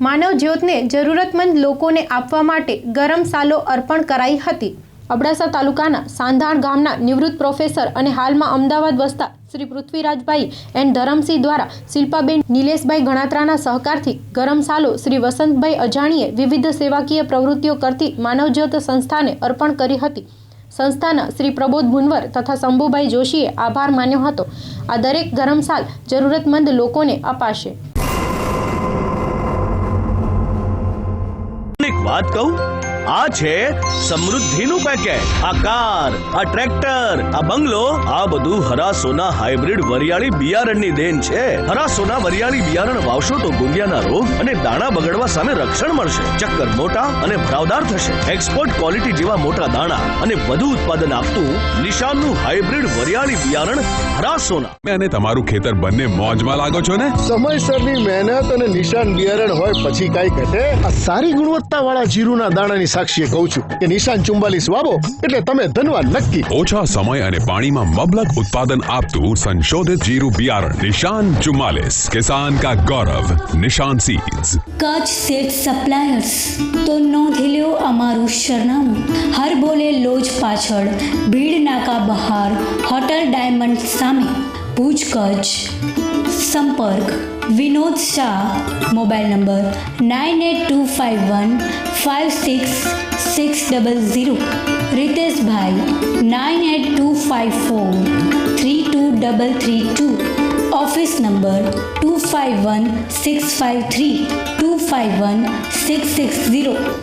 માનવ જ્યોતને જરૂરતમંદ લોકોને આપવા માટે ગરમ સાલો અર્પણ કરાઈ હતી। અબડાસા તાલુકાના સાંધાણ ગામના નિવૃત્ત પ્રોફેસર અને હાલમાં અમદાવાદ વસતા શ્રી પૃથ્વીરાજભાઈ એન્ડ ધરમસિંહ દ્વારા શિલ્પાબેન નિલેશભાઈ ગણાત્રાના સહકારથી ગરમ સાલો શ્રી વસંતભાઈ અજાણીએ વિવિધ સેવાકીય પ્રવૃત્તિઓ કરતી માનવજ્યોત સંસ્થાને અર્પણ કરી હતી। સંસ્થાના શ્રી પ્રબોધ ભુનવર તથા શંભુભાઈ જોશીએ આભાર માન્યો હતો। આ દરેક ગરમ સાલ જરૂરતમંદ લોકોને અપાશે। बात कहूं आ छे समृद्धिનું પેકેટ। આ કાર, આ ટ્રેક્ટર, આ બંગલો, આ બધું હરાસોના હાઇબ્રિડ વરિયાળી બિયારણની દેન છે। હરાસોના વરિયાળી બિયારણ વાવશો તો ગુંગિયાના રોગ અને દાણા બગડવા સામે રક્ષણ મળશે। ચક્કર મોટા અને ભરાવદાર થશે। એક્સપોર્ટ ક્વોલિટી જેવા મોટા દાણા અને વધુ ઉત્પાદન આપતું નિશાનનું હાઇબ્રિડ વરિયાળી બિયારણ હરાસોના। અને તમારું ખેતર બંને મોજમાં લાગો છો ને? સમયસરની મહેનત અને નિશાન બિયારણ હોય પછી કાઈ ઘટે? આ સારી ગુણવત્તાવાળા જીરુના દાણાની સાક્ષીએ કહું છું કે નિશાન 44 વાવો એટલે તમે ધનવાન નક્કી। ઓછા સમય અને પાણીમાં મબલક ઉત્પાદન આપતું સંશોધિત જીરું બિયારણ નિશાન 44, કિસાન કા ગૌરવ, નિશાન सीड्स। કચ્છ સીડ સપ્લાયર્સ તો નોંધી લ્યો અમારું સરનામું। હર બોલે લોજ પાછળ, ભીડ નાકા બહાર, હોટલ ડાયમંડ સામે, ભુજ કચ્છ। સંપર્ક Vinod Shah, mobile number 9825156600, Riteshbhai 9825432332, office number 251653251660।